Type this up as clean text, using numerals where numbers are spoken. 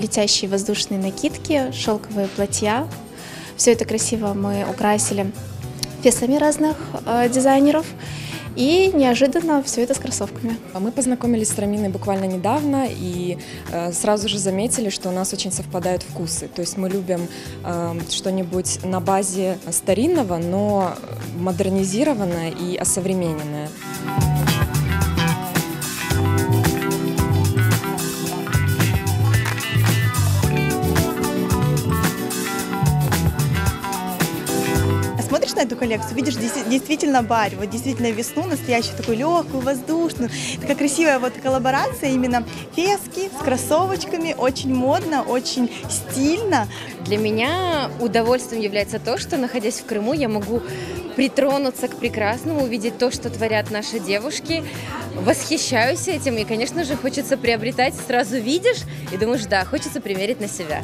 летящие воздушные накидки, шелковые платья. Все это красиво мы украсили фесами разных дизайнеров. И неожиданно все это с кроссовками. Мы познакомились с Раминой буквально недавно и сразу же заметили, что у нас очень совпадают вкусы. То есть мы любим что-нибудь на базе старинного, но модернизированное и осовремененное. Смотришь на эту коллекцию, видишь действительно барь, вот действительно весну, настоящую такую легкую, воздушную. Такая красивая вот коллаборация, именно фески с кроссовочками, очень модно, очень стильно. Для меня удовольствием является то, что, находясь в Крыму, я могу притронуться к прекрасному, увидеть то, что творят наши девушки. Восхищаюсь этим, и, конечно же, хочется приобретать. Сразу видишь и думаешь, да, хочется примерить на себя.